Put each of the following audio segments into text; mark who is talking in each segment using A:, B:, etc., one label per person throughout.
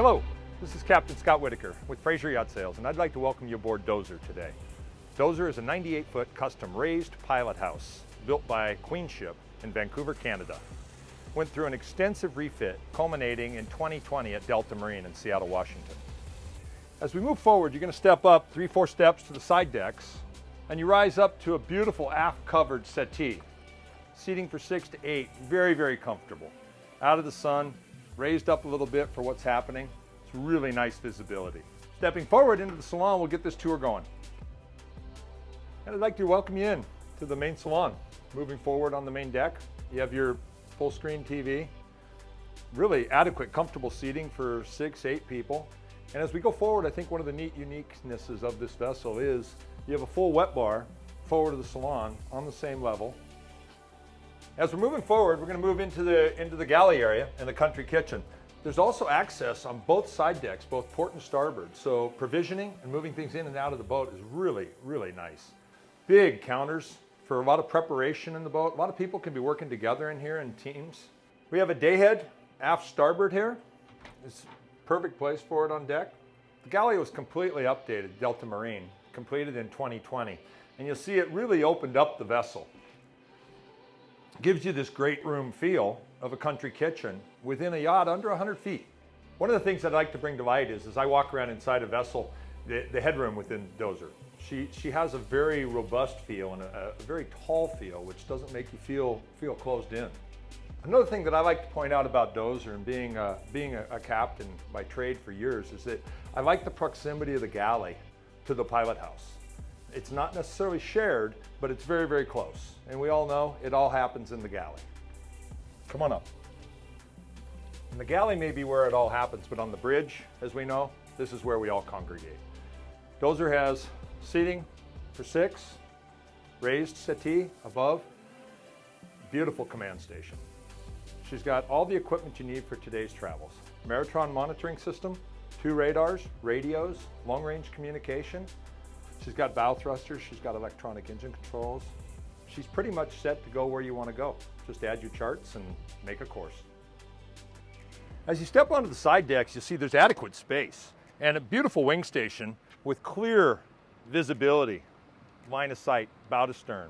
A: Hello, this is Captain Scott Whitaker with Fraser Yacht Sales, and I'd like to welcome you aboard DOZER today. DOZER is a 98-foot custom raised pilot house built by Queenship in Vancouver, Canada. Went through an extensive refit culminating in 2020 at Delta Marine in Seattle, Washington. As we move forward, you're going to step up 3-4 steps to the side decks, and you rise up to a beautiful aft covered settee. Seating for 6 to 8, very, very comfortable. Out of the sun, raised up a little bit for what's happening. It's really nice visibility. Stepping forward into the salon, we'll get this tour going. And I'd like to welcome you in to the main salon. Moving forward on the main deck, you have your full screen TV. Really adequate, comfortable seating for 6, 8 people. And as we go forward, I think one of the neat uniquenesses of this vessel is you have a full wet bar forward of the salon on the same level. As we're moving forward, we're going to move into the galley area and the country kitchen. There's also access on both side decks, both port and starboard. So provisioning and moving things in and out of the boat is really, really nice. Big counters for a lot of preparation in the boat. A lot of people can be working together in here in teams. We have a dayhead aft starboard here. It's a perfect place for it on deck. The galley was completely updated, Delta Marine, completed in 2020. And you'll see it really opened up the vessel. Gives you this great room feel of a country kitchen within a yacht under 100 feet. One of the things I'd like to bring to light is as I walk around inside a vessel, the headroom within DOZER. She has a very robust feel and a very tall feel, which doesn't make you feel closed in. Another thing that I like to point out about DOZER and being a captain by trade for years is that I like the proximity of the galley to the pilot house. It's not necessarily shared, but it's very, very close. And we all know it all happens in the galley. Come on up. And the galley may be where it all happens, but on the bridge, as we know, this is where we all congregate. DOZER has seating for 6, raised settee above, beautiful command station. She's got all the equipment you need for today's travels. Maritron monitoring system, 2 radars, radios, long-range communication. She's got bow thrusters, she's got electronic engine controls. She's pretty much set to go where you want to go. Just add your charts and make a course. As you step onto the side decks, you'll see there's adequate space and a beautiful wing station with clear visibility, line of sight, bow to stern.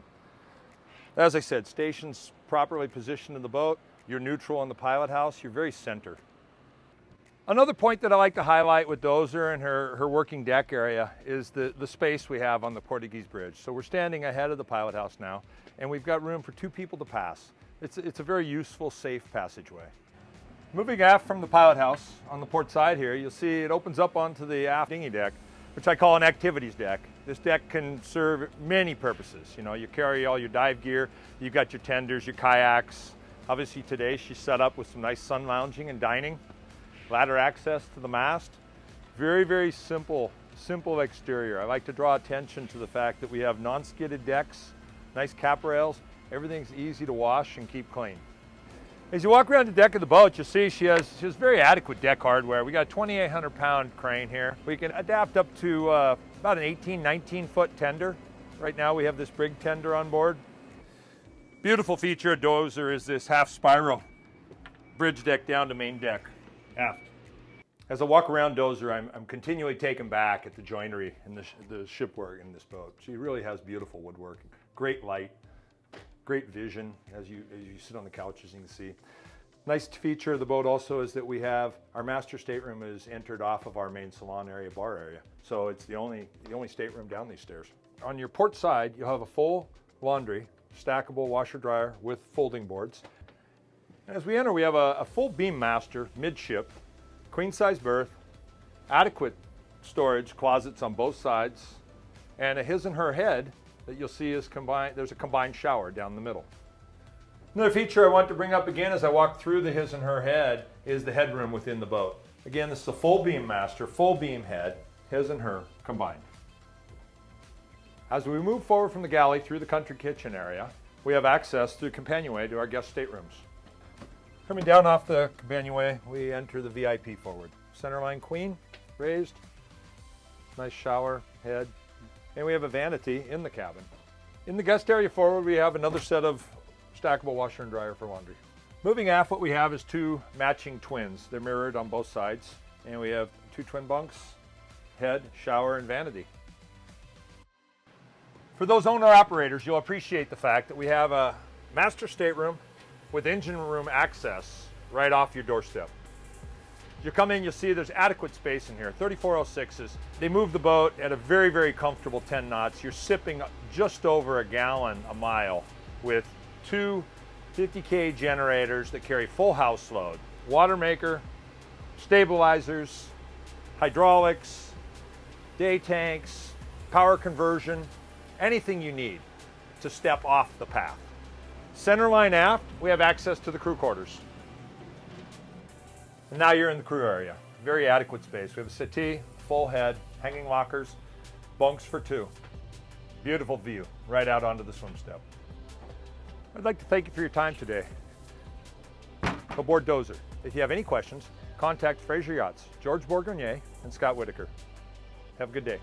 A: As I said, station's properly positioned in the boat. You're neutral in the pilot house, you're very center. Another point that I like to highlight with DOZER and her working deck area is the space we have on the Portuguese bridge. So we're standing ahead of the pilot house now, and we've got room for 2 people to pass. It's a very useful, safe passageway. Moving aft from the pilot house on the port side here, you'll see it opens up onto the aft dinghy deck, which I call an activities deck. This deck can serve many purposes. You know, you carry all your dive gear, you've got your tenders, your kayaks. Obviously today she's set up with some nice sun lounging and dining. Ladder access to the mast. Very, very simple exterior. I like to draw attention to the fact that we have non-skidded decks, nice cap rails. Everything's easy to wash and keep clean. As you walk around the deck of the boat, you'll see she has very adequate deck hardware. We got a 2,800 pound crane here. We can adapt up to about an 18, 19 foot tender. Right now we have this brig tender on board. Beautiful feature of DOZER is this half spiral bridge deck down to main deck. Aft. As I walk around DOZER, I'm continually taken back at the joinery and the shipwork in this boat. She really has beautiful woodwork, great light, great vision as you sit on the couches and you can see. Nice feature of the boat also is that we have our master stateroom is entered off of our main salon area, bar area. So it's the only stateroom down these stairs. On your port side, you'll have a full laundry, stackable washer dryer with folding boards. As we enter, we have a full beam master midship, queen size berth, adequate storage closets on both sides, and a his and her head that you'll see is combined. There's a combined shower down the middle. Another feature I want to bring up again as I walk through the his and her head is the headroom within the boat. Again, this is a full beam master, full beam head, his and her combined. As we move forward from the galley through the country kitchen area, we have access through companionway to our guest staterooms. Coming down off the companionway, we enter the VIP forward. Centerline queen, raised, nice shower, head, and we have a vanity in the cabin. In the guest area forward, we have another set of stackable washer and dryer for laundry. Moving aft, what we have is 2 matching twins. They're mirrored on both sides. And we have 2 twin bunks, head, shower, and vanity. For those owner-operators, you'll appreciate the fact that we have a master stateroom with engine room access right off your doorstep. You come in, you'll see there's adequate space in here, 3406s. They move the boat at a very, very comfortable 10 knots. You're sipping just over a gallon a mile with 2 50K generators that carry full house load, water maker, stabilizers, hydraulics, day tanks, power conversion, anything you need to step off the path. Centerline aft, we have access to the crew quarters. And now you're in the crew area. Very adequate space. We have a settee, full head, hanging lockers, bunks for 2. Beautiful view right out onto the swim step. I'd like to thank you for your time today aboard DOZER. If you have any questions, contact Fraser Yachts, George Bourgogne, and Scott Whitaker. Have a good day.